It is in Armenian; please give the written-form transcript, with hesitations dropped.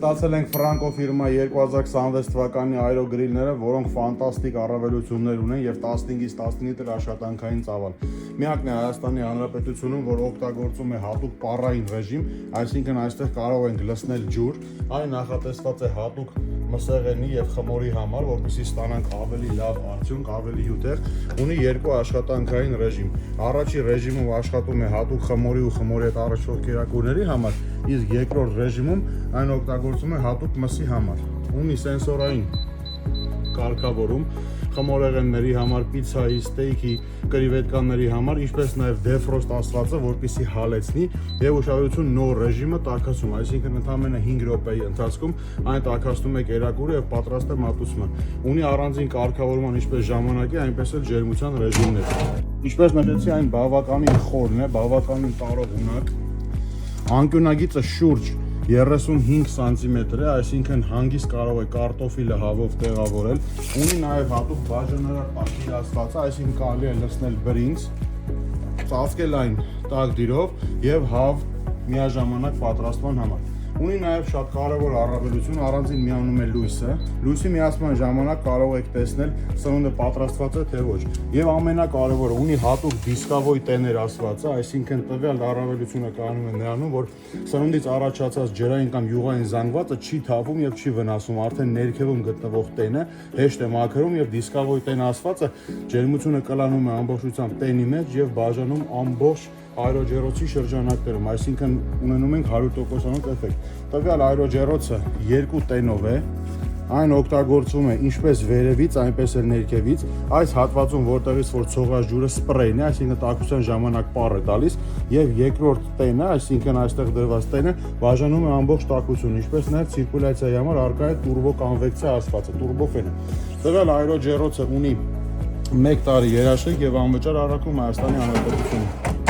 Ստացել ենք Franco ֆիրմա 2026 թվականի aerogrill-ները, որոնք ֆանտաստիկ առավելություններ ունեն եւ 15-ից 15 լիտր աշխատանքային ծավալ։ Միակն է Հայաստանի Հանրապետությունում, որ օգտագործում է հատուկ պարային ռեժիմ, այսինքն այստեղ կարող ենք լցնել ջուր, այն նախատեսված է հատուկ մսեղենի եւ խմորի համար, որպեսզի ստանանք ավելի լավ արդյունք, ավելի հյութեղ, ունի երկու աշխատանքային ռեժիմ։ Առաջի ռեժիմում աշխատում է հատուկ խմորի ու խմորի հետ առնչվող կերակուրների համար, իսկ երկրորդ ռեժիմում այն օգտագործում է հատուկ մսի համար։ Ունի սենսորային կարգավորում խմորեղենների համար, պիցայի, ստեյքի, կրիվետկաների համար, ինչպես նաև դեֆրոստ ասվածը, որպեսզի հալեցնի եւ ուշադրություն նոր ռեժիմը տաքացում, այսինքն ընդամենը 5 րոպեի ընթացքում այն տաքացնում է կերակուրը եւ պատրաստ է մատուցման։ Ունի առանձին կարգավորման ինչպես ժամանակի, այնպես էլ ջերմության ռեժիմներ։ Ինչպես նշեցի, այն բավականին խորն է, բավականին տարողունակ։ Անկյունագիծը շուրջ 35 սանտիմետր է, այսինքն հանգիստ կարող է կարտոֆիլը հավով տեղավորել։ Ունի նաև հատուկ բաժանարար պատկերացված, այսինքն կարելի է լցնել բրինձ, ծածկել այն տաք դիրով եւ հավ միաժամանակ պատրաստման համար։ Ունի նաև շատ կարևոր առավելություն, առանձին միանում է լույսը։ Լույսի միացման ժամանակ կարող եք տեսնել սնունդը պատրաստված է թե ոչ։ Եվ ամենակարևորը, ունի հատուկ դիսկավոյ տեներ ասվածը, այսինքն տվյալ առավելությունը կանում է նրանում, որ սնունդից առաջացած ջրային կամ յուղային զանգվածը չի թափում եւ չի վնասում, արդեն ներքևում գտնվող տենը հեշտ է մաքրում եւ դիսկավոյ տեն ասվածը ջերմությունը կլանում է ամբողջությամբ տենի մեջ եւ բաժանում ամբողջ aerogeroci շրջանակներում, այսինքն ունենում ենք 100%-անոց էֆեկտ։ Տվյալ aerogeroce երկու տենով է, այն օգտագործվում է ինչպես վերևից, այնպես էլ ներքևից։ Այս հատվածում, որտեղից որ ցողած ջուրը սպրեյն է, այսինքն տաքության ժամանակ պար է տալիս, եւ երկրորդ տենը, այսինքն այստեղ դրված տենը, բաժանում է ամբողջ տաքությունը, ինչպես նաեւ ցիրկուլյացիայի համար առկա է turbo convection ասվածը, turbofan-ը։ Տվյալ aerogeroce ունի 1 տարի երաշխիք եւ անվճար առաքում Հայաստանի Հանրապետությունում։